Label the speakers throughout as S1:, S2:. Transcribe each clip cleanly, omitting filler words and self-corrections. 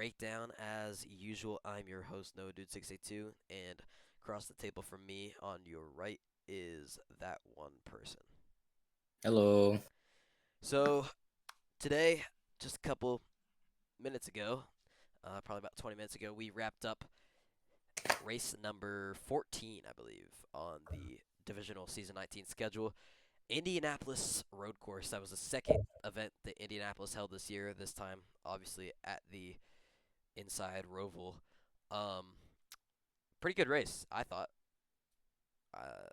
S1: breakdown as usual. I'm your host, Noah Dude 682, and across the table from me on your right is that one person.
S2: Hello.
S1: So today, just a couple minutes ago, probably about 20 minutes ago, we wrapped up race number 14, I believe, on the divisional season 19 schedule. Indianapolis Road Course. That was the second event that Indianapolis held this year. This time, obviously, at the inside Roval. Um, Pretty good race, I thought. Uh,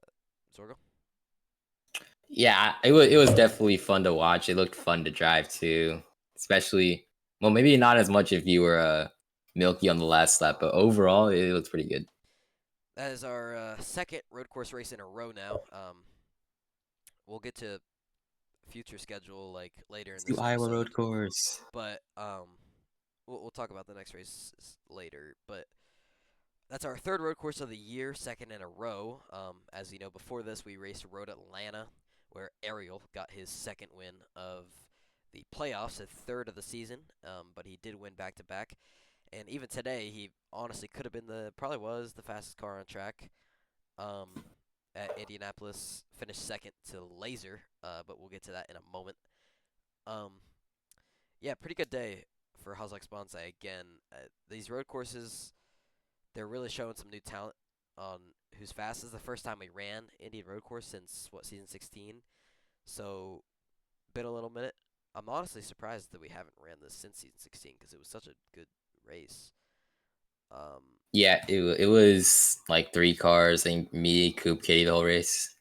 S1: Zorgo?
S2: Yeah, it was definitely fun to watch. It looked fun to drive too, especially well, maybe not as much if you were milky on the last lap, but overall it looks pretty good.
S1: That is our second road course race in a row now. We'll get to future schedule like later in
S2: Let's do
S1: this
S2: Iowa
S1: episode,
S2: road course.
S1: but we'll talk about the next race later. But that's our third road course of the year, second in a row. As you know, before this we raced Road Atlanta, where Ariel got his second win of the playoffs, his third of the season. But he did win back to back. And even today, he honestly could have been probably was the fastest car on track. Um, at Indianapolis, finished second to Laser, but we'll get to that in a moment. Um, yeah, pretty good day for Hazel's Bonsai again. These road courses, they're really showing some new talent on who's fast. This is the first time we ran Indian Road Course since what season 16, so been a little minute. I'm honestly surprised that we haven't ran this since season 16 because it was such a good race. Um,
S2: Yeah, it was like three cars. I think me, Coop, Kitty the whole race,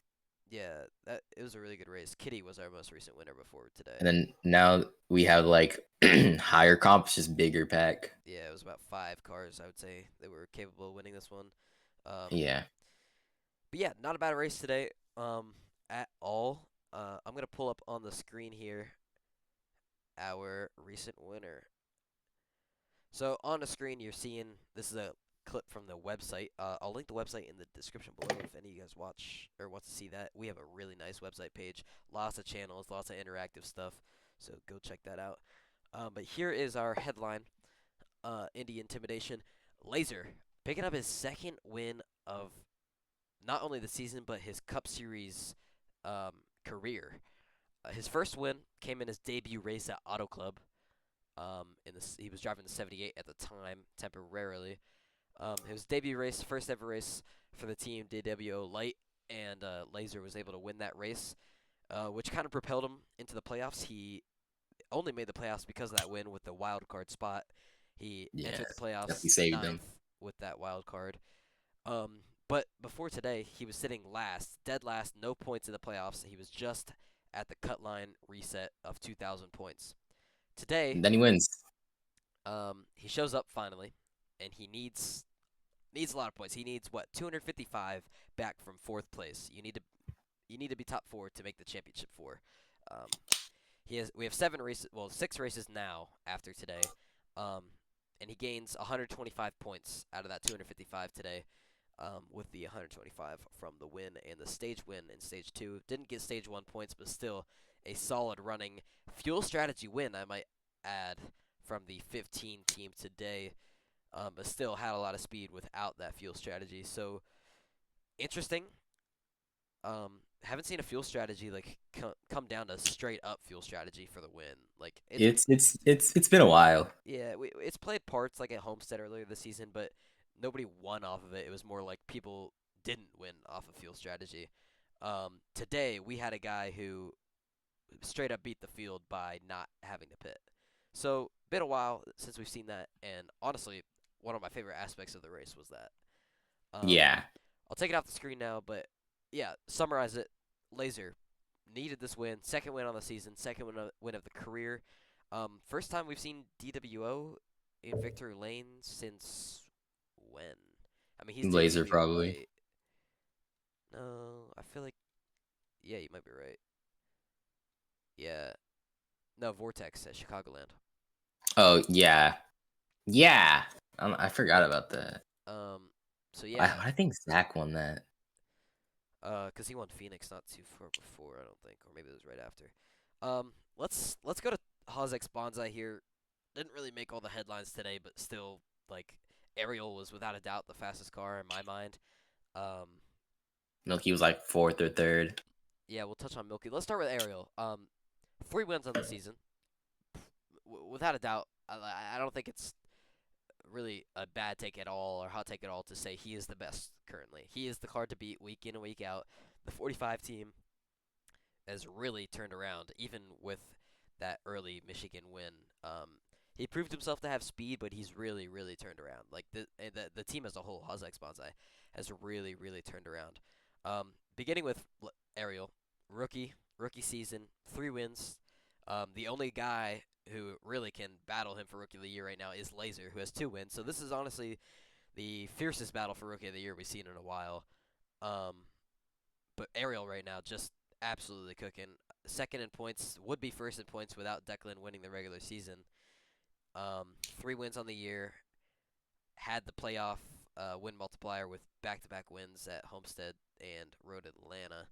S1: yeah, that it was a really good race. Kitty was our most recent winner before today.
S2: and then now we have like higher comps, just bigger pack.
S1: Yeah, it was about 5 cars I would say that were capable of winning this one. Um,
S2: Yeah,
S1: but yeah, not a bad race today. At all. I'm gonna pull up on the screen here our recent winner. So on the screen, you're seeing this is a clip from the website. I'll link the website in the description below if any of you guys watch or want to see that. We have a really nice website page, lots of channels, lots of interactive stuff. So go check that out. But here is our headline: Indie Intimidation. Laser picking up his second win of not only the season but his Cup Series career. His first win came in his debut race at Auto Club. He was driving the 78 at the time temporarily. His debut race, first ever race for the team, DWO Light, and Laser was able to win that race, which kind of propelled him into the playoffs. He only made the playoffs because of that win with the wild card spot. He
S2: yeah,
S1: entered the
S2: definitely
S1: playoffs
S2: saved them.
S1: ninth with that wild card. But before today, he was sitting last, dead last, no points in the playoffs. He was just at the cut line reset of 2,000 points. Today,
S2: And then he wins.
S1: he shows up finally, and he needs a lot of points. He needs what 255 back from fourth place. You need to be top four to make the championship four. Um, we have 7 races, well 6 races now after today, um, and he gains 125 points out of that 255 today. With the 125 from the win and the stage win in stage two, didn't get stage one points, but still a solid running fuel strategy win. I might add from the 15 team today, but still had a lot of speed without that fuel strategy. So interesting. Haven't seen a fuel strategy like come down to straight up fuel strategy for the win. Like
S2: It's been a while.
S1: yeah, it's played parts like at Homestead earlier this season, but nobody won off of it. It was more like people didn't win off of fuel strategy. Today we had a guy who straight up beat the field by not having to pit. So been a while since we've seen that, and honestly, one of my favorite aspects of the race was that. Um,
S2: Yeah,
S1: I'll take it off the screen now, but yeah, summarize it. Laser needed this win, second win on the season, second win of the career. First time we've seen DWO in victory lane since when? I mean, he's
S2: Laser
S1: DWO
S2: probably.
S1: light. No, I feel like yeah, you might be right. Yeah, no, Vortex at Chicagoland.
S2: Oh yeah, yeah. I forgot about that.
S1: Um, so
S2: I,
S1: yeah,
S2: I think Zach won that.
S1: 'cause he won Phoenix not too far before, I don't think, or maybe it was right after. Let's go to Hazex Bonsai here. didn't really make all the headlines today, but still, like Ariel was without a doubt the fastest car in my mind. Um,
S2: Milky was like fourth or third.
S1: yeah, we'll touch on Milky. Let's start with Ariel. 3 wins on the season, without a doubt. I don't think it's really a bad take at all or hot take at all to say he is the best currently. He is the car to beat week in and week out. The 45 team has really turned around, even with that early Michigan win. He proved himself to have speed, but he's really, really turned around. Like the team as a whole, Hazex Bonsai, has really, really turned around. Beginning with Ariel, rookie season, 3 wins. The only guy who really can battle him for rookie of the year right now is Laser, who has 2 wins. So this is honestly the fiercest battle for rookie of the year we've seen in a while. Um, but Ariel right now just absolutely cooking. Second in points, would be first in points without Declan winning the regular season. 3 wins on the year, had the playoff win multiplier with back-to-back wins at Homestead and Road Atlanta,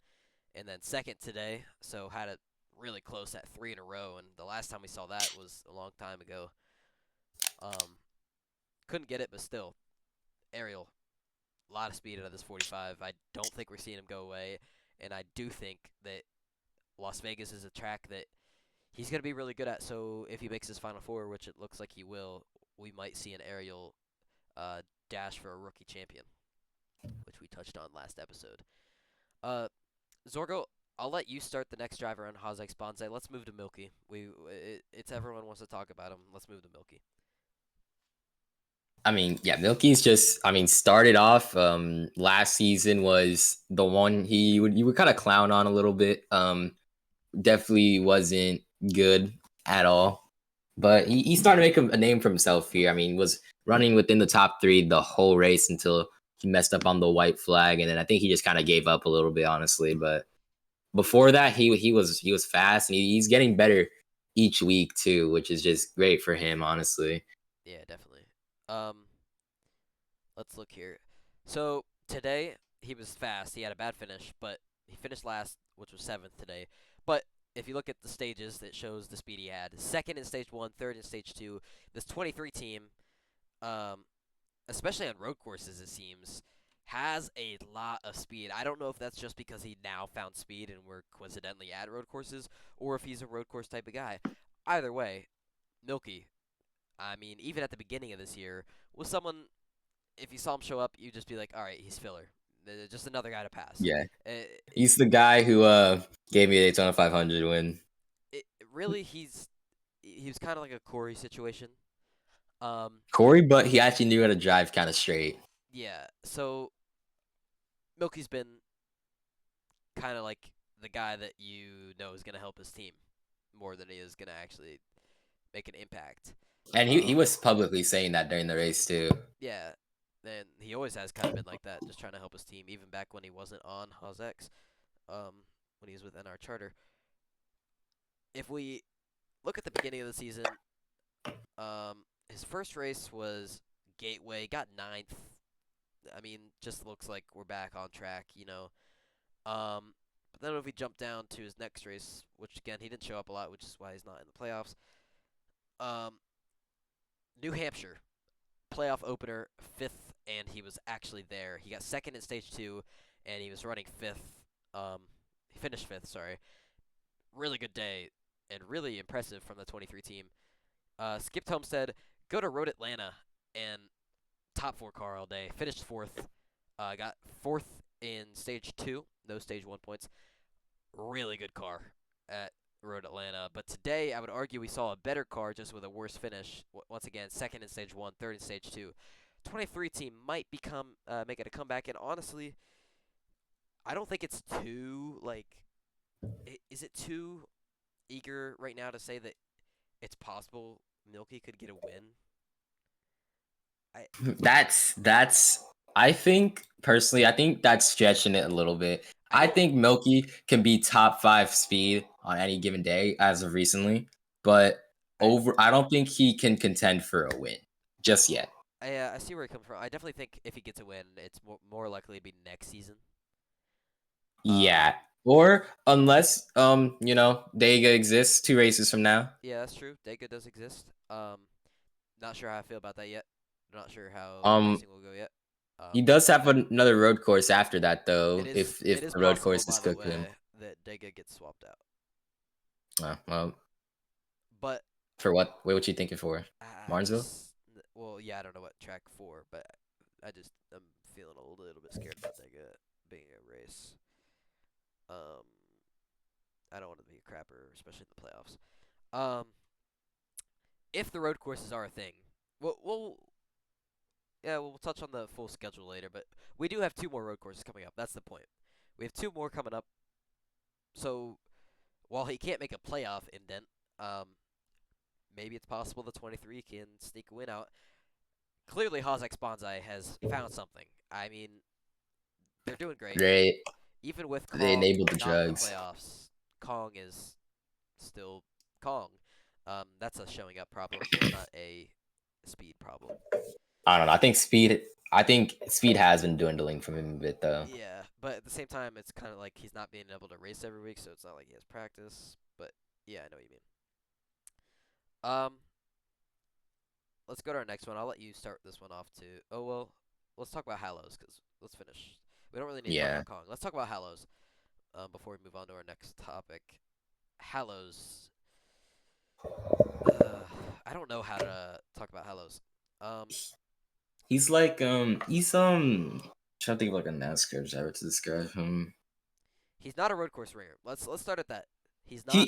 S1: and then second today. So had it really close at 3 in a row, and the last time we saw that was a long time ago. Um, couldn't get it, but still, Ariel, a lot of speed out of this 45. I don't think we're seeing him go away, and I do think that Las Vegas is a track that he's going to be really good at. So if he makes his Final Four, which it looks like he will, we might see an Ariel uh, dash for a rookie champion, which we touched on last episode. Uh, Zorgo, I'll let you start the next driver on Hazex Bonsai. Let's move to Milky. It's everyone wants to talk about him. Let's move to Milky.
S2: I mean, yeah, Milky's just. I mean, started off last season was the one you would kind of clown on a little bit. Definitely wasn't good at all. But he started to make a name for himself here. I mean, was running within the top three the whole race until he messed up on the white flag, and then I think he just kind of gave up a little bit, honestly. But before that, he was fast, and he's getting better each week too, which is just great for him, honestly.
S1: Yeah, definitely. Um, let's look here. So today he was fast. He had a bad finish, but he finished last, which was seventh today. But if you look at the stages, it shows the speed he had. Second in stage one, third in stage two. This 23 team, um, especially on road courses, it seems, has a lot of speed. I don't know if that's just because he now found speed and we're coincidentally at road courses, or if he's a road course type of guy. Either way, Milky. I mean, even at the beginning of this year, was someone if you saw him show up, you'd just be like, all right, he's filler. Just another guy to pass.
S2: Yeah,
S1: It,
S2: he's the guy who gave me the Daytona 500 win.
S1: really, he was kind of like a Corey situation. Um,
S2: Corey, but he actually knew how to drive kind of straight.
S1: yeah. So Milky's been kind of like the guy that you know is gonna help his team more than he is gonna actually make an impact.
S2: And he
S1: Um,
S2: was publicly saying that during the race too.
S1: yeah. And he always has kind of been like that, just trying to help his team, even back when he wasn't on Hazex, when he was with NR Charter. If we look at the beginning of the season, his first race was Gateway, got ninth. I mean, just looks like we're back on track. But then if we jump down to his next race, which again he didn't show up a lot, which is why he's not in the playoffs. Um, New Hampshire playoff opener, fifth, and he was actually there. He got second in stage two, and he was running fifth. He finished fifth. Sorry, really good day and really impressive from the 23 team. Skipped Homestead, go to Road Atlanta, and top four car all day. Finished fourth. Got fourth in stage two, no stage one points. Really good car at Road Atlanta. But today, I would argue we saw a better car just with a worse finish. Once again, second in stage one, third in stage two. 23 team might become make it a comeback, and honestly, I don't think it's too is it too eager right now to say that it's possible Milky could get a win? I
S2: That's I think personally, I think that's stretching it a little bit.
S1: I
S2: I
S1: don't.
S2: think Milky can be top five speed on any given day as of recently, but
S1: I
S2: I don't think he can contend for a win just yet.
S1: I see where he comes from. I definitely think if he gets a win, it's more likely to be next season. Um,
S2: Yeah. Or unless Dega exists 2 races from now.
S1: yeah, that's true. Dega does exist. Um, not sure how I feel about that yet. Not sure how the
S2: Um,
S1: racing will go yet.
S2: he
S1: Um,
S2: does have another road course after that though.
S1: it
S2: If
S1: is
S2: the road
S1: possible,
S2: course
S1: by
S2: is
S1: the
S2: good for him.
S1: way, that Dega gets swapped out.
S2: Well,
S1: But
S2: for what? Wait, what you thinking for?
S1: I
S2: Martinsville?
S1: just, well, yeah, I don't know what track for, but I'm feeling a little bit scared about Dega being a race. Um, I don't want to be a crapper, especially in the playoffs. Um, if the road courses are a thing, we'll yeah, we'll touch on the full schedule later, but we do have two more road courses coming up. That's the point. We have two more coming up. So while he can't make a playoff indent, um, maybe it's possible the 23 can sneak a win out. Clearly, Hozek Bonsai has found something. I mean, they're doing great.
S2: They
S1: Even with
S2: they
S1: Kong
S2: enabled the
S1: not in the
S2: drugs.
S1: playoffs, Kong is still Kong. That's a showing up problem, not a speed problem.
S2: I don't know. I think speed has been dwindling from him a bit though.
S1: Yeah, but at the same time, it's kind of like he's not being able to race every week, so it's not like he has practice. But yeah, I know what you mean. Um, let's go to our next one. I'll let you start this one off too. Oh well, let's talk about Hallows because let's finish. We don't really need to talk
S2: Yeah.
S1: about Kong. Let's talk about Hallows. Before we move on to our next topic, Hallows. Uh, I don't know how to talk about Hallows. Um,
S2: He's trying to think of like a NASCAR driver to describe him.
S1: he's not a road course ringer. Let's start at that. He's
S2: He
S1: not.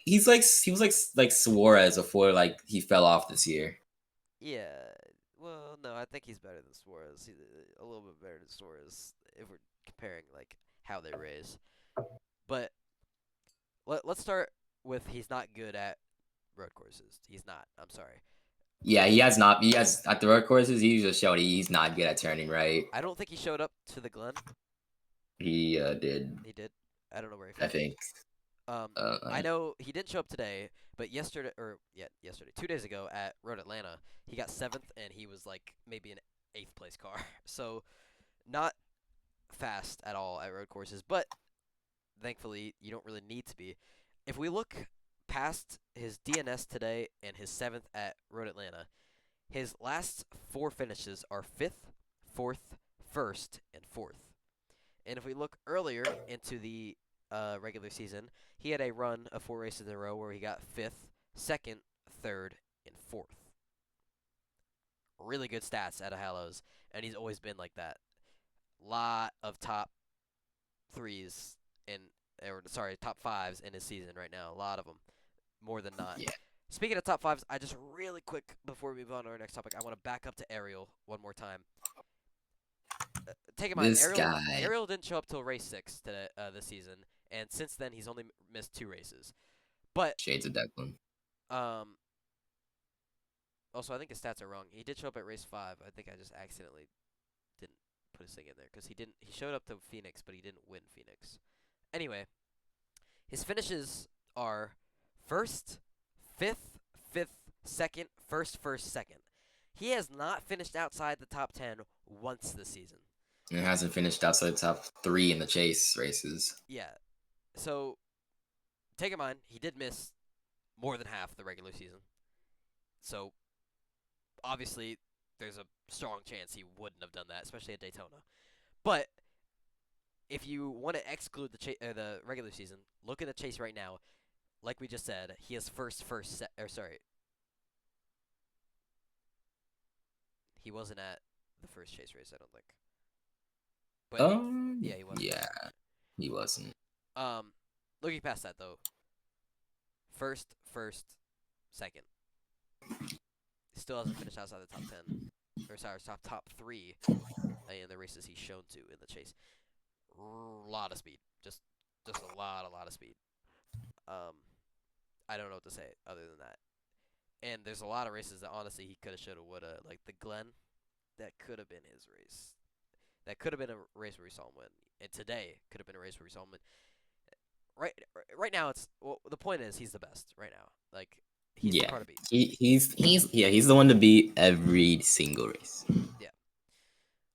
S2: he was like Suarez before like he fell off this year.
S1: Yeah. Well, no, I think he's better than Suarez. He's a little bit better than Suarez if we're comparing like how they race. But let's start with he's not good at road courses. He's not. I'm sorry.
S2: Yeah, he has not. He has at the road courses. He just showed he's not good at turning right.
S1: I don't think he showed up to the Glen.
S2: He did,
S1: He did. I don't know where he
S2: I
S1: finished.
S2: think.
S1: Um, I
S2: Uh,
S1: know he didn't show up today, but yesterday, or yeah, yesterday, 2 days ago at Road Atlanta, he got seventh, and he was like maybe an eighth place car. So not fast at all at road courses, but thankfully you don't really need to be. If we look past his DNS today and his seventh at Road Atlanta, his last four finishes are fifth, fourth, first, and fourth. And if we look earlier into the regular season, he had a run of four races in a row where he got fifth, second, third, and fourth. Really good stats out of Hallows, and he's always been like that. Lot of top threes in, or sorry, top fives in his season right now. A lot of them, more than not.
S2: yeah,
S1: Speaking of top fives, I just really quick before we move on to our next topic, I want to back up to Ariel one more time. Take in mind,
S2: this guy
S1: Ariel didn't show up till race six today, this season, and since then he's only missed two races. But
S2: shades of Declan.
S1: um, also I think his stats are wrong. He did show up at race five. I think I just accidentally didn't put his thing in there because he didn't. He showed up to Phoenix, but he didn't win Phoenix. Anyway, his finishes are first, fifth, fifth, second, first, first, second. He has not finished outside the top 10 once this season.
S2: And hasn't finished outside the top three in the chase races.
S1: Yeah. So take in mind, he did miss more than half the regular season. So obviously, there's a strong chance he wouldn't have done that, especially at Daytona. But if you want to exclude the regular season, look at the chase right now. Like we just said, he is sorry, he wasn't at the first chase race, I don't think. But yeah, he wasn't.
S2: Yeah, he wasn't.
S1: Um, looking past that though, first, second, still hasn't finished outside the top 10, or sorry, top three in the races he's shown to in the chase. Lot of speed, just a lot of speed. Um, I don't know what to say other than that. And there's a lot of races that honestly he coulda, shoulda, woulda. Like the Glen, that could have been his race. That could have been a race where we saw him win. And today could have been a race where we saw him win. Right, right now it's well. The point is he's the best right now. Like he's the
S2: Yeah,
S1: car to beat.
S2: he's the one to beat every single race.
S1: Yeah.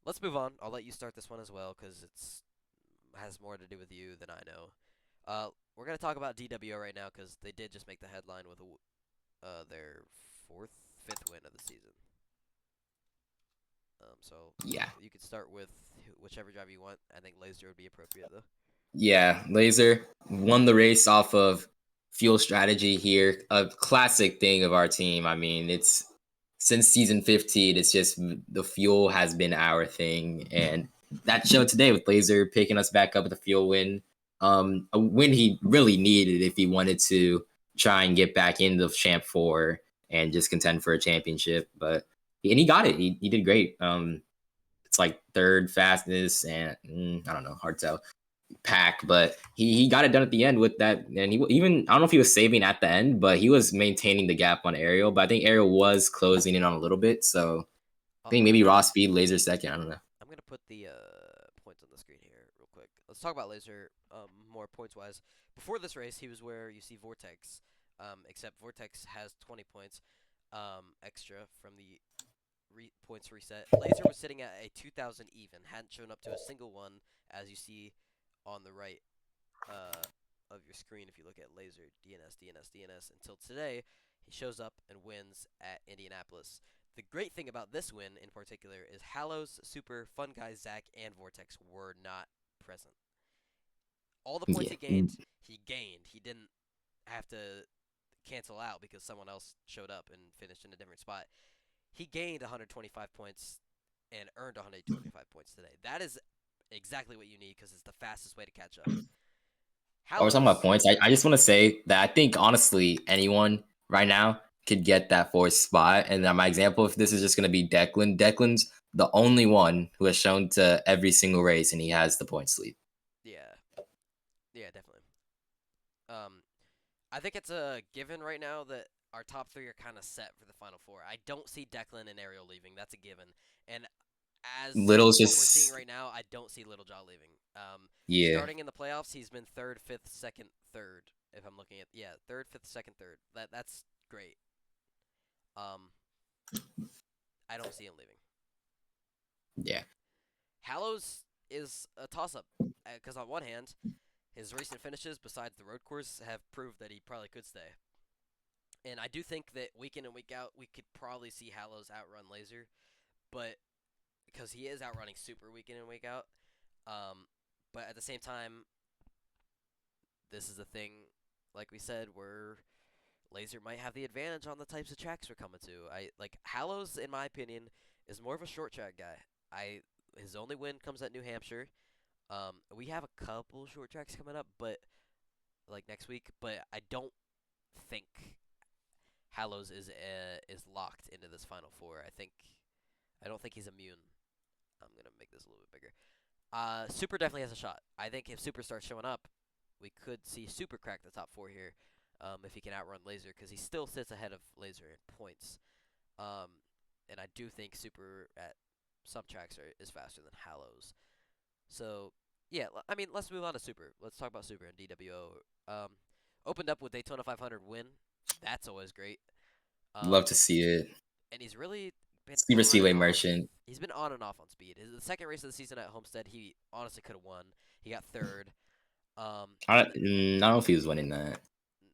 S1: Let's move on. I'll let you start this one as well because it's has more to do with you than I know. We're gonna talk about DWO right now because they did just make the headline with their fourth, fifth win of the season. So
S2: Yeah.
S1: you could start with whichever driver you want. I think Laser would be appropriate though.
S2: Yeah, Laser won the race off of fuel strategy here. A classic thing of our team. I mean, it's since season 15, it's just the fuel has been our thing. And that showed today with Laser picking us back up with a fuel win. A win he really needed if he wanted to try and get back into Champ 4 and just contend for a championship. And he got it. He did great. It's like third fastest, and I don't know, hard to tell pack, but he got it done at the end with that. And he even I don't know if he was saving at the end, but he was maintaining the gap on Ariel. But I think Ariel was closing in on a little bit, so I think
S1: I'm
S2: maybe
S1: gonna
S2: raw speed, Laser second. I don't know.
S1: I'm gonna put the points on the screen here real quick. Let's talk about Laser more points wise. Before this race, he was where you see Vortex, except Vortex has 20 points extra from the points reset. Laser was sitting at a 2,000 even, hadn't shown up to a single one, as you see on the right uh, of your screen if you look at Laser DNS until today. He shows up and wins at Indianapolis. The great thing about this win in particular is Hallows, Super, Fun Guy, Zach, and Vortex were not present. All the points
S2: Yeah,
S1: he gained, he gained. He didn't have to cancel out because someone else showed up and finished in a different spot. He gained 125 points and earned 125 points today. That is exactly what you need because it's the fastest way to catch up.
S2: while we're talking about
S1: Hallows,
S2: points, I just want to say that I think honestly anyone right now could get that fourth spot. And my example, if this is just going to be Declan, Declan's the only one who has shown to every single race, and he has the points lead.
S1: yeah, yeah, definitely. Um, I think it's a given right now that our top three are kind of set for the final four. I don't see Declan and Ariel leaving. That's a given. And as
S2: Little's
S1: what we're seeing
S2: just
S1: right now, I don't see Littlejaw leaving.
S2: yeah.
S1: Starting in the playoffs, he's been third, fifth, second, third. If I'm looking at third, fifth, second, third. That's great. Um, I don't see him leaving.
S2: Yeah.
S1: Hallows is a toss-up because on one hand, his recent finishes, besides the road course, have proved that he probably could stay. And I do think that week in and week out, we could probably see Hallows outrun Laser, but because he is outrunning Super week in and week out. Um, but at the same time, this is a thing, like we said, where Laser might have the advantage on the types of tracks we're coming to. I like Hallows, in my opinion, is more of a short track guy. I His only win comes at New Hampshire. We have a couple short tracks coming up, but like next week. But I don't think Hallows is locked into this final four. I don't think he's immune. I'm gonna make this a little bit bigger. Super definitely has a shot. I think if Super starts showing up, we could see Super crack the top four here. If he can outrun Laser, because he still sits ahead of Laser in points. Um, and I do think Super at some tracks is faster than Hallows. So yeah, I mean, let's move on to Super. Let's talk about Super and DWO. Opened up with Daytona 500 win. That's always great.
S2: Love
S1: Um,
S2: to see it.
S1: and he's really been
S2: Super
S1: on and
S2: Speedway
S1: off.
S2: Merchant.
S1: He's been on and off on speed. The second race of the season at Homestead, he honestly could have won. He got third.
S2: I,
S1: And
S2: I don't know if he was winning that.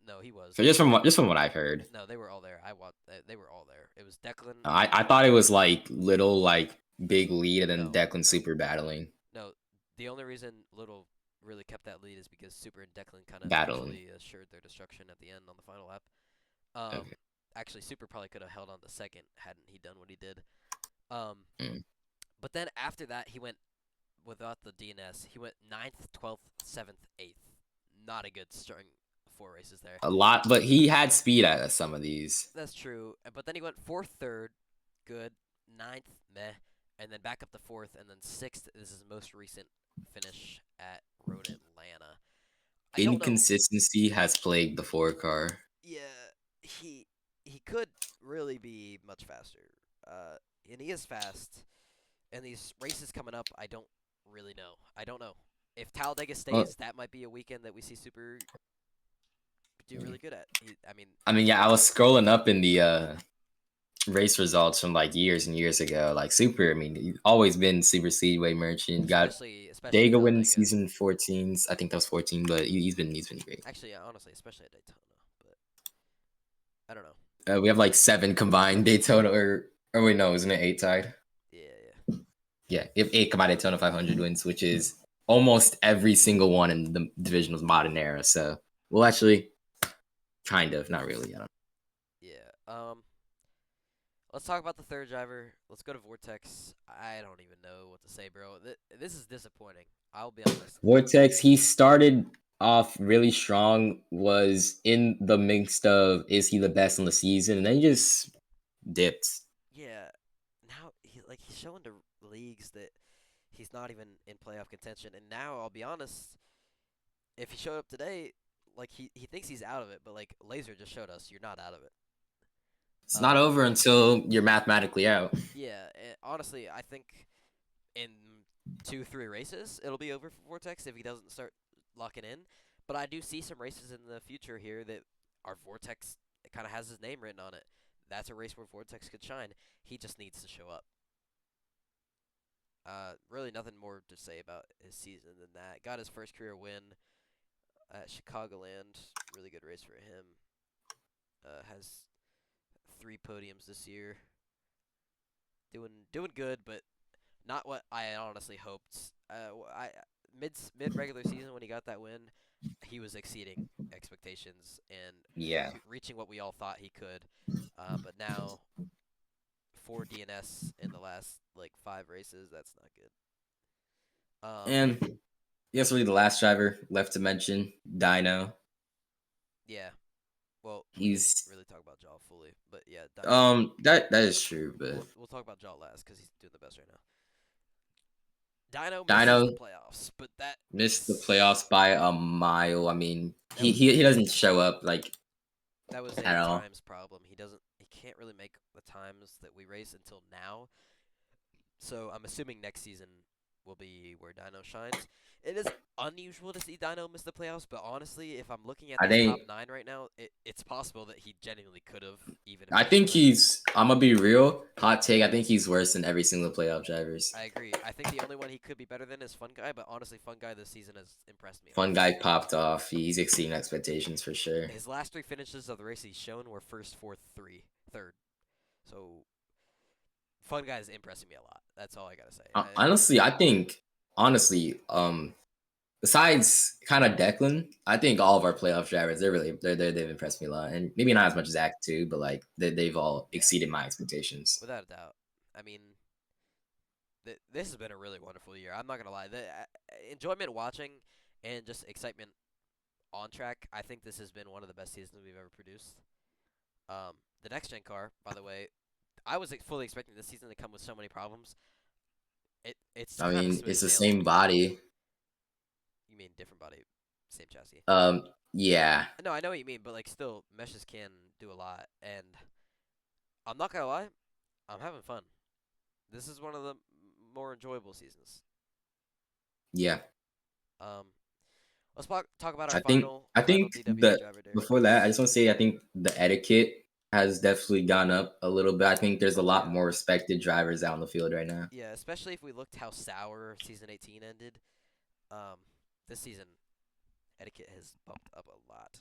S1: no, he was.
S2: So just from what I've heard,
S1: No, they were all there. I watched. They were all there. It was Declan.
S2: I thought it was like little like big lead and then
S1: No,
S2: Declan
S1: no,
S2: Super battling
S1: no. The only reason Little really kept that lead is because Super and Declan kind of
S2: battling.
S1: mutually assured their destruction at the end on the final lap. Um,
S2: Okay.
S1: Actually, Super probably could have held on to second hadn't he done what he did. Um,
S2: Mm.
S1: but then after that, he went without the DNS. He went ninth, 12th, 7th, 8th. Not a good starting four races there.
S2: A lot, but he had speed at some of these.
S1: That's true. But then he went fourth, third, good, ninth, meh, and then back up to fourth, and then sixth is his most recent finish at Road Atlanta. I don't know.
S2: Inconsistency has plagued the four car.
S1: Yeah, he could really be much faster. And he is fast. And these races coming up, I don't really know. I don't know. If Talladega
S2: Well,
S1: stays, that might be a weekend that we see Super do really good at. I mean,
S2: I mean, yeah, I was scrolling up in the race results from like years and years ago. Like Super, I mean, he's always been Super Speedway Merchant. Got
S1: especially at
S2: Dega win
S1: Talladega.
S2: season 14. I think that was 14, but he's been great.
S1: Actually, yeah, honestly, especially at Daytona. But I don't know.
S2: We have like 7 combined Daytona, or wait, no, isn't it 8 tied?
S1: Yeah,
S2: Yeah, we have 8 combined Daytona 500 wins, which is almost every single one in the division was modern era. So we'll actually kind of, not really. I don't.
S1: yeah. Let's talk about the third driver. Let's go to Vortex. I don't even know what to say, bro. This is disappointing. I'll be honest.
S2: Vortex, he started off really strong, was in the mix of is he the best in the season, and then he just dipped.
S1: Yeah, now he's showing to leagues that he's not even in playoff contention. And now I'll be honest, if he showed up today, like he thinks he's out of it, but like Laser just showed us you're not out of it.
S2: It's not
S1: Um,
S2: over until you're mathematically out.
S1: yeah, honestly, I think in 2, 3 races it'll be over for Vortex if he doesn't start locking in. But I do see some races in the future here that are Vortex. It kind of has his name written on it. That's a race where Vortex could shine. He just needs to show up. Really nothing more to say about his season than that. Got his first career win at Chicagoland. Really good race for him. Has 3 podiums this year. Doing good, but not what I honestly hoped. I mid regular season when he got that win, he was exceeding expectations and
S2: Yeah.
S1: reaching what we all thought he could. But now 4 DNS in the last like 5 races. That's not good. Um,
S2: And yes, really the last driver left to mention, Dino.
S1: yeah. Well, we didn't
S2: He's
S1: really talk about Jaw fully, but yeah, Dino.
S2: that is true, but
S1: We'll talk about Jaw last because he's doing the best right now. Dino misses
S2: Dino
S1: the playoffs, but that
S2: missed the
S1: is
S2: playoffs by a mile. I mean,
S1: that
S2: he
S1: was
S2: he, he doesn't show up like
S1: that was
S2: at
S1: a
S2: all.
S1: times problem. He can't really make the times that we race until now. So I'm assuming next season will be where Dino shines. It is unusual to see Dino miss the playoffs, but honestly, if I'm looking at
S2: I
S1: this
S2: think
S1: top 9 right now, it's possible that he genuinely could have, even if
S2: I
S1: he showed
S2: think
S1: up.
S2: he's. I'm gonna be real. Hot take. I think he's worse than every single playoff drivers.
S1: I agree. I think the only one he could be better than is Fun Guy, but honestly, Fun Guy this season has impressed me a
S2: Fun
S1: lot.
S2: guy popped off. He's exceeding expectations for sure.
S1: His last 3 finishes of the race he's shown were first, fourth, third. So Fun Guy is impressing me a lot. That's all I gotta say.
S2: Honestly, I think honestly, besides kind of Declan, I think all of our playoff drivers they've impressed me a lot, and maybe not as much as Zach too, but like they've all
S1: Yeah,
S2: exceeded my expectations.
S1: without a doubt. I mean, this has been a really wonderful year. I'm not gonna lie. The enjoyment watching and just excitement on track. I think this has been one of the best seasons we've ever produced. The next gen car, by the way, I was fully expecting this season to come with so many problems. It's
S2: I
S1: kind of
S2: mean,
S1: smooth
S2: it's the
S1: sailing.
S2: same body.
S1: You mean different body, same chassis?
S2: Yeah.
S1: No, I know what you mean, but like still, meshes can do a lot, and I'm not gonna lie, I'm having fun. This is one of the more enjoyable seasons.
S2: Yeah.
S1: Um, let's talk about our
S2: I think
S1: final
S2: I
S1: final
S2: think
S1: DWO
S2: the
S1: driver, Derek.
S2: before that, I just want to say I think the etiquette has definitely gone up a little bit. I think there's a lot
S1: Yeah,
S2: more respected drivers out in the field right now.
S1: yeah, especially if we looked how sour season 18 ended. Um, this season etiquette has bumped up a lot.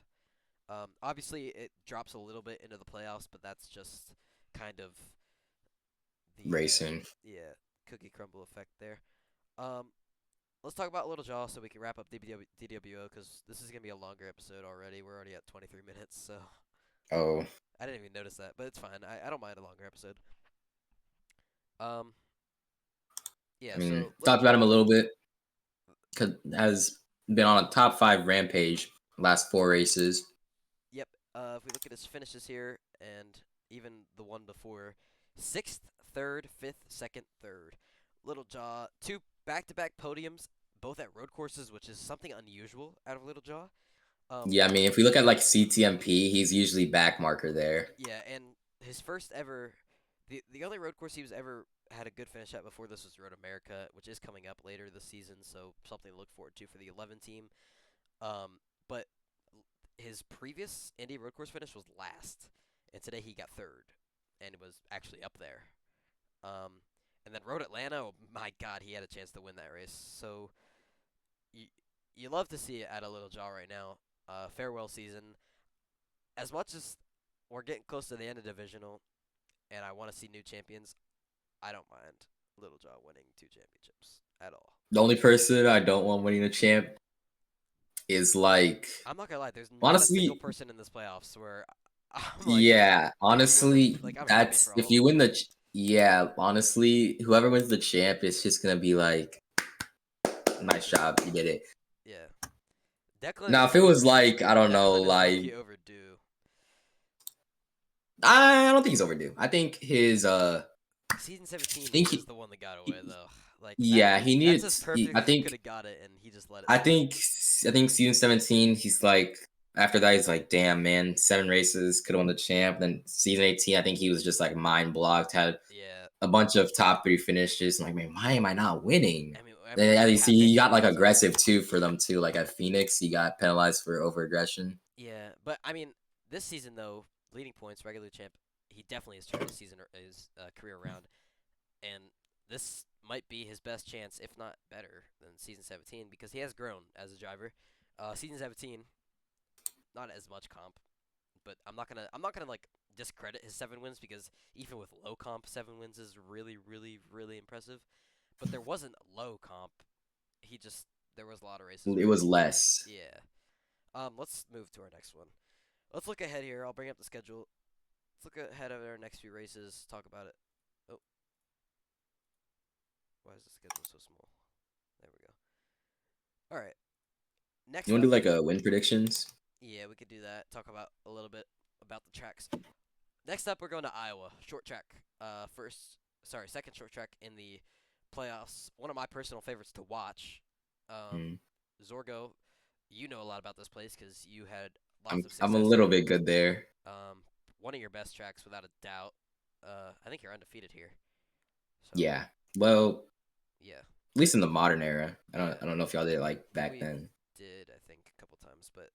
S1: Obviously it drops a little bit into the playoffs, but that's just kind of the
S2: Racing.
S1: yeah cookie crumble effect there. Um, let's talk about Little Jaw so we can wrap up DWO because this is gonna be a longer episode already. We're already at 23 minutes, so
S2: Oh,
S1: I didn't even notice that, but it's fine. I don't mind a longer episode. Um, yeah.
S2: I mean,
S1: So Little
S2: talked about him a
S1: Jaw.
S2: little bit because has been on a top 5 rampage last 4 races.
S1: Yep. If we look at his finishes here, and even the one before, sixth, third, fifth, second, third. Little Jaw, 2 back-to-back podiums, both at road courses, which is something unusual out of Little Jaw. Um,
S2: Yeah, I mean, if we look at like CTMP, he's usually back marker there.
S1: yeah, and his first ever, the only road course he was ever had a good finish at before this was Road America, which is coming up later this season, so something to look forward to for the 11 team. But his previous Indy road course finish was last, and today he got third, and was actually up there. Um, and then Road Atlanta, oh my God, he had a chance to win that race. So you love to see it at a Little Jaw right now. Farewell season. As much as we're getting close to the end of divisional, and I want to see new champions. I don't mind Little Jaw winning 2 championships at all.
S2: The only person I don't want winning the champ is like
S1: I'm not gonna lie. There's not a single
S2: honestly,
S1: person in this playoffs where I'm like,
S2: yeah,
S1: if you win the
S2: honestly,
S1: like, I'm happy
S2: that's
S1: for
S2: if
S1: all of
S2: you
S1: them.
S2: win yeah, honestly, whoever wins the champ is just gonna be like, nice job, you did it.
S1: Yeah, Declan
S2: Now, if it was like, I don't know,
S1: Declan is low
S2: like
S1: key overdue.
S2: I don't think he's overdue. I think
S1: Season
S2: I
S1: 17
S2: think
S1: is the one that got away though. Like that.
S2: yeah, he
S1: That's
S2: needed.
S1: as perfect
S2: I
S1: as you
S2: think
S1: could have got it, and he just let it
S2: I
S1: slide.
S2: think I think season 17, he's like after that he's like, damn man, 7 races, could have won the champ. Then season 18, I think he was just like mind blocked, had
S1: Yeah,
S2: a bunch of top three finishes. I'm like, man, why am I not winning?
S1: I mean,
S2: Then
S1: we
S2: at
S1: already
S2: least
S1: have
S2: he
S1: Vicky
S2: got like
S1: winning, so
S2: aggressive too for them too. Like at Phoenix, he got penalized for over aggression.
S1: yeah. But I mean, this season though, leading points, regular champ, he definitely has turned his career around, and this might be his best chance, if not better, than season 17 because he has grown as a driver. Season 17, not as much comp, but I'm not gonna like discredit his 7 wins because even with low comp, 7 wins is really, really, really impressive. But there wasn't low comp. He just there was a lot of races
S2: It
S1: where
S2: was less.
S1: yeah. Let's move to our next one. Let's look ahead here. I'll bring up the schedule. Let's look ahead of our next few races. Talk about it. Oh, why is the schedule so small? There we go. All right.
S2: You
S1: Next
S2: want to
S1: up,
S2: do like a win predictions?
S1: yeah, we could do that. Talk about a little bit about the tracks. Next up, we're going to Iowa short track. Second short track in the playoffs. One of my personal favorites to watch.
S2: Hmm.
S1: Zorgo, you know a lot about this place because you had lots
S2: I'm
S1: of
S2: I'm a
S1: success
S2: little
S1: there.
S2: bit good there.
S1: One of your best tracks without a doubt. I think you're undefeated here. So
S2: Yeah. Well,
S1: yeah,
S2: at least in the modern era. I don't
S1: yeah,
S2: I don't know if y'all did like back
S1: we
S2: then.
S1: did I think a couple times, but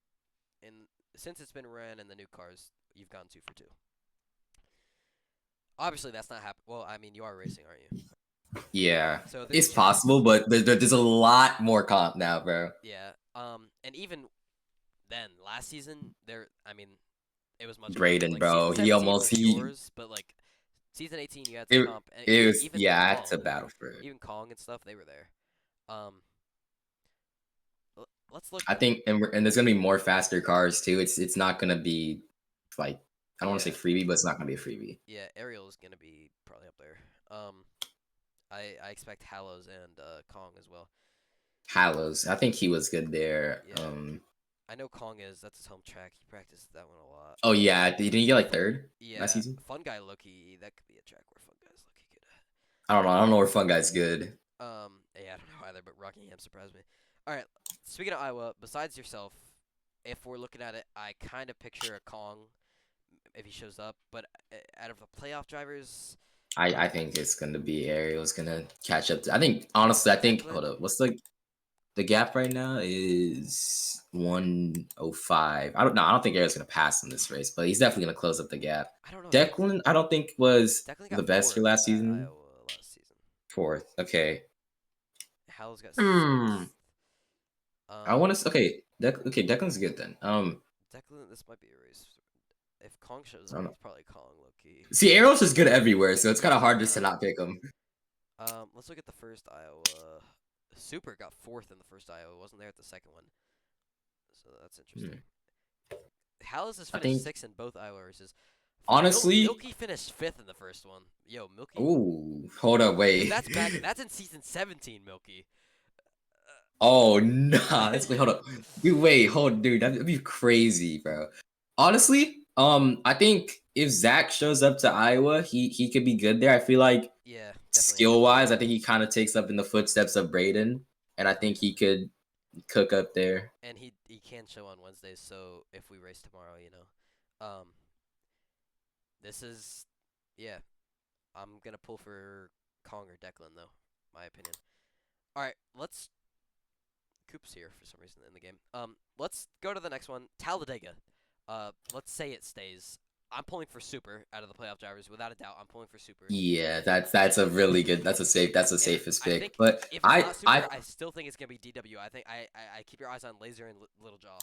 S1: in since it's been ran in the new cars, you've gone 2 for 2. Obviously, that's not happening. Well, I mean, you are racing, aren't you?
S2: Yeah.
S1: So there's a
S2: It's
S1: chance.
S2: possible, but there's a lot more comp now, bro.
S1: Yeah. And even then, last season, I mean, it was much closer.
S2: Braden,
S1: Like season
S2: bro. He
S1: 17
S2: almost
S1: was
S2: he
S1: yours, but like season 18, you had some
S2: it
S1: comp, and
S2: it was
S1: even
S2: yeah, I had
S1: Kong,
S2: to battle for it.
S1: even Kong and stuff, they were there. Um, let's look.
S2: I think and there's gonna be more faster cars too. It's not gonna be like I don't want to
S1: Yeah,
S2: say freebie, but it's not gonna be a freebie.
S1: yeah. Ariel is gonna be probably up there. I expect Hallows and Kong as well.
S2: Hallows, I think he was good there.
S1: Yeah, I know Kong is. That's his home track. He practices that one a lot.
S2: Oh yeah, didn't he get like third last
S1: Yeah,
S2: season?
S1: Fun Guy Loki. That could be a track where Fun Guy's Loki good.
S2: I don't know. I don't know where Fun Guy's good.
S1: Yeah, I don't know either, but Rockingham surprised me. All right, speaking of Iowa, besides yourself, if we're looking at it, I kind of picture a Kong if he shows up. But out of the playoff drivers,
S2: I think it's gonna be Ariel's gonna catch up. I think honestly, I think hold
S1: Declan.
S2: up. What's the gap right now is 105. I don't know. I don't think Ariel's gonna pass in this race, but he's definitely gonna close up the gap.
S1: I don't know.
S2: Declan, I don't think was
S1: Declan
S2: the
S1: got
S2: best for
S1: fourth
S2: last
S1: at
S2: season.
S1: Iowa last season.
S2: Fourth. Okay.
S1: Howell's got
S2: Hmm.
S1: sixth.
S2: I
S1: Um,
S2: want to. Okay. Okay. Declan's good then.
S1: Declan, this might be a race. If Kong shows
S2: I
S1: up,
S2: don't know.
S1: it's probably Kong, low key.
S2: See, Ariel's just good everywhere, so it's kind of
S1: Yeah, I
S2: hard just to
S1: know.
S2: not pick him.
S1: Let's look at the first Iowa. Super got fourth in the first Iowa. Wasn't there at the second one, so that's
S2: Hmm.
S1: interesting. Hallis has
S2: I
S1: finished
S2: think
S1: sixth in both Iowa races.
S2: honestly.
S1: Milky finished fifth in the first one. Yo, Milky,
S2: Ooh. Hold up.
S1: because
S2: Wait.
S1: that's back. That's in season 17. Milky.
S2: Oh nah, that's wait, hold up. Dude, wait, hold dude, that'd be crazy, bro. Honestly, I think if Zach shows up to Iowa, he could be good there. I feel like
S1: Yeah, definitely a
S2: skill
S1: good
S2: wise, I
S1: shot.
S2: think he kind of takes up in the footsteps of Braden, and I think he could cook up there.
S1: And he can show on Wednesdays. So if we race tomorrow, this is yeah. I'm gonna pull for Kong or Declan though. My opinion. All right, let's. Coop's here for some reason in the game. Let's go to the next one. Talladega. Let's say it stays. I'm pulling for Super out of the playoff drivers without a doubt. I'm pulling for Super.
S2: Yeah, that's a really good. That's a
S1: And
S2: safest
S1: I
S2: pick.
S1: think
S2: But
S1: if it's
S2: I
S1: not
S2: I
S1: Super, I still think it's gonna be DW. I think I keep your eyes on Laser and Little Jaw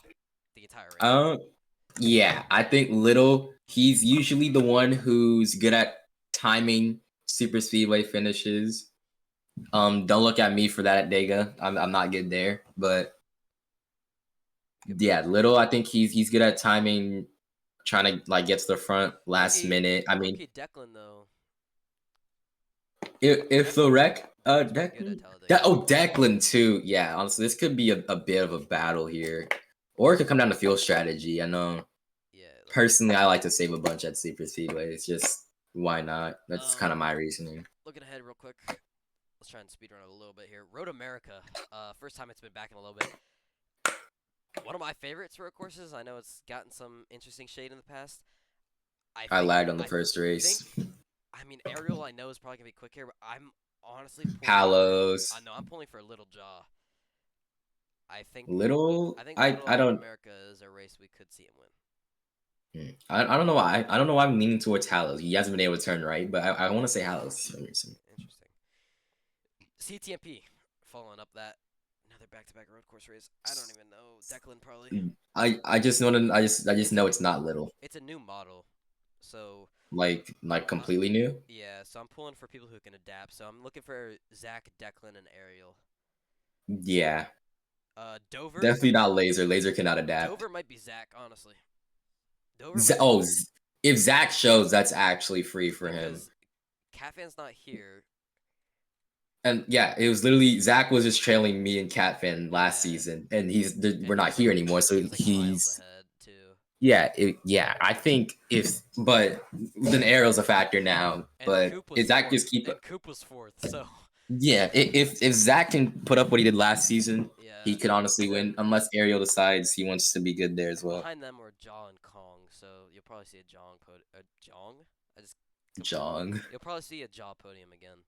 S1: the entire
S2: I
S1: race.
S2: don't. Yeah, I think Little, he's usually the one who's good at timing super speedway finishes. Don't look at me for that at Dega. I'm not good there. But
S1: Good
S2: yeah,
S1: pick.
S2: Little, I think he's good at timing, trying to like get to the front last
S1: Rookie,
S2: minute. I mean,
S1: rookie Declan though.
S2: if the wreck,
S1: Declan's pretty good at
S2: Declan,
S1: Talladega.
S2: Declan too. Yeah, honestly, this could be a bit of a battle here, or it could come down to field strategy. I know
S1: Yeah, like
S2: personally, I like to save a bunch at super speedway. It's just why not? That's kind of
S1: um,
S2: my reasoning.
S1: looking ahead real quick. Let's try and speed run it a little bit here. Road America. First time it's been back in a little bit. One of my favorites road courses. I know it's gotten some interesting shade in the past. I
S2: I
S1: think
S2: lagged on the
S1: I
S2: first
S1: think
S2: race.
S1: I mean Ariel I know is probably gonna be quick here, but I'm honestly pulling for I
S2: Palos,
S1: know I'm pulling for Little Jaw. I think
S2: Little,
S1: I think
S2: I
S1: Little Road
S2: don't.
S1: America is a race we could see him win.
S2: I don't know why. I don't know why I'm leaning towards Halos. He hasn't been able to turn right, but I want to say Halos for some reason.
S1: Interesting. CTMP following up that another back-to-back road course race. I don't even know. Declan probably.
S2: I just know I just
S1: It's a
S2: know it's not Little.
S1: it's a new model, so
S2: Like
S1: uh,
S2: completely new.
S1: yeah. So I'm pulling for people who can adapt. So I'm looking for Zach, Declan, and Ariel.
S2: Yeah,
S1: Dover.
S2: definitely not Laser. Laser cannot adapt.
S1: Dover might be Zach, honestly. Dover might be
S2: Oh, if Zach shows, that's actually free for him.
S1: because Catfan's not here.
S2: And yeah, it was literally Zach was just trailing me and Catfin last
S1: Yeah,
S2: season, and
S1: and
S2: we're not here anymore.
S1: he
S2: So
S1: was like miles
S2: he's
S1: ahead too.
S2: yeah. I think if but then Arrow's a factor now.
S1: And
S2: But
S1: Coop was
S2: if Zach
S1: fourth.
S2: just keep
S1: And Coop was fourth. So
S2: yeah, if Zach can put up what he did last season, he
S1: yeah,
S2: could honestly
S1: and
S2: win.
S1: then
S2: Unless Ariel decides he wants to be good there as well.
S1: behind them were Jaw and Kong. So you'll probably see a Jong. I just completely.
S2: Jong.
S1: You'll probably see a Jaw podium again.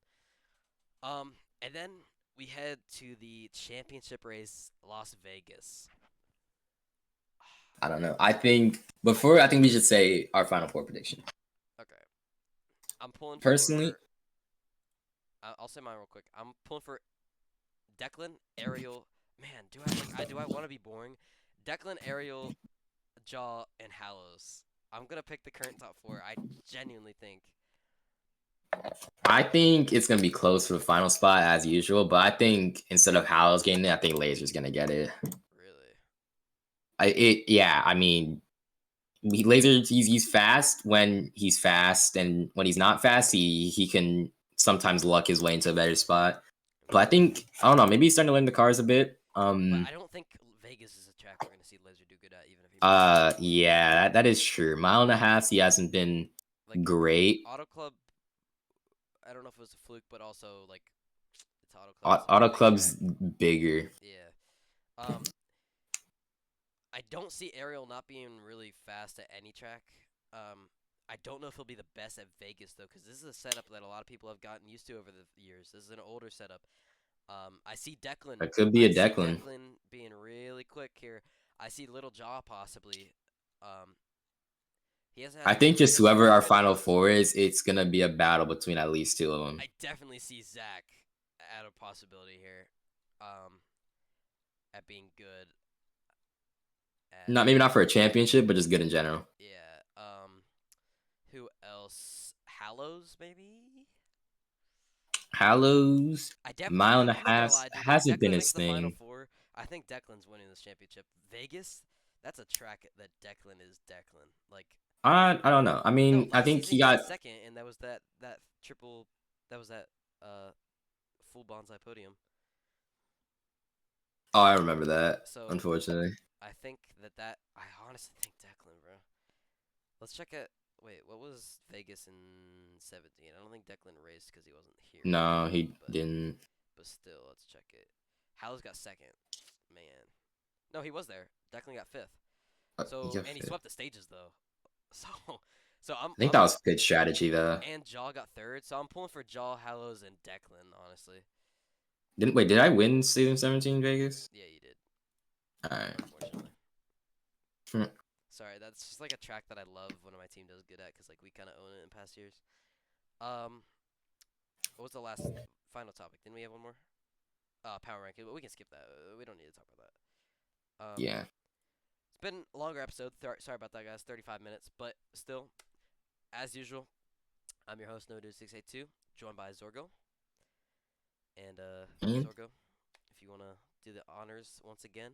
S1: And then we head to the championship race, Las Vegas.
S2: I don't know. I think before I think we should say our final four prediction.
S1: Okay, I'm pulling
S2: Personally,
S1: for. I'll say mine real quick. I'm pulling for Declan, Ariel. Man, do I want to be boring? Declan, Ariel, Jaw, and Hallows. I'm gonna pick the current top four. I genuinely think.
S2: I think it's gonna be close for the final spot as usual, but I think instead of Howell's getting it, I think Laser's gonna get it.
S1: Really.
S2: Yeah. I mean, Laser he's fast when he's fast, and when he's not fast, he can sometimes luck his way into a better spot. But I think I don't know. Maybe he's starting to learn the cars a bit.
S1: But I don't think Vegas is a track we're gonna see Laser do good at, even if he moves up.
S2: Yeah, that is true. Mile and a half, he hasn't been
S1: Like
S2: great.
S1: Auto Club, I don't know if it was a fluke, but also like it's Auto Club. It's a
S2: Auto
S1: pretty big
S2: Club's
S1: track.
S2: bigger.
S1: Yeah. Um, I don't see Ariel not being really fast at any track. I don't know if he'll be the best at Vegas though, because this is a setup that a lot of people have gotten used to over the years. This is an older setup. I see Declan.
S2: That could be
S1: I
S2: a
S1: see
S2: Declan.
S1: Declan being really quick here. I see Little Jaw possibly. Um, he hasn't had
S2: I
S1: a
S2: think just
S1: greatest
S2: whoever
S1: run.
S2: our final four is, it's gonna be a battle between at least two of them.
S1: I definitely see Zach at a possibility here. Um, at being good at
S2: Not maybe not for a championship, but just good in general.
S1: yeah. Who else? Hallows maybe.
S2: Hallows, mile and a
S1: I'm not gonna
S2: half
S1: lie, dude. If
S2: hasn't been
S1: Declan
S2: his
S1: makes the final
S2: thing.
S1: four, I think Declan's winning this championship. Vegas, that's a track that Declan is Declan. Like
S2: I don't know. I
S1: no,
S2: mean, I
S1: last
S2: think
S1: season
S2: he
S1: he got
S2: got.
S1: second, and that was that triple, that was that uh full bonsai podium.
S2: Oh, I remember that.
S1: So
S2: Unfortunately,
S1: I think I honestly think Declan, bro. Let's check it. Wait, what was Vegas in 17? I don't think Declan raced because he wasn't here for
S2: no,
S1: that.
S2: he didn't.
S1: But still, let's check it. Hallows got second. Man, no, he was there. Declan got fifth.
S2: He
S1: So
S2: got
S1: and he
S2: fifth.
S1: swept the stages though. So so
S2: I think
S1: I'm
S2: that was pitch strategy though.
S1: and Jaw got third. So I'm pulling for Jaw, Hallows, and Declan. Honestly,
S2: Didn't wait? Did I win season 17 Vegas?
S1: yeah, you did.
S2: All right.
S1: Unfortunately, sorry. That's just like a track that I love when my team does good at because like we kind of own it in past years. Um, what was the last final topic? Didn't we have one more? Power ranking, but we can skip that. We don't need to talk about that.
S2: Yeah.
S1: It's been a longer episode. Sorry about that, guys. 35 minutes, but still, as usual, I'm your host, NoDude682, joined by Zorgo. And
S2: Mhm.
S1: Zorgo, if you wanna do the honors once again.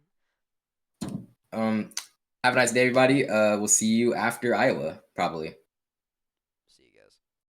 S2: Um, have a nice day, everybody. We'll see you after Iowa, probably.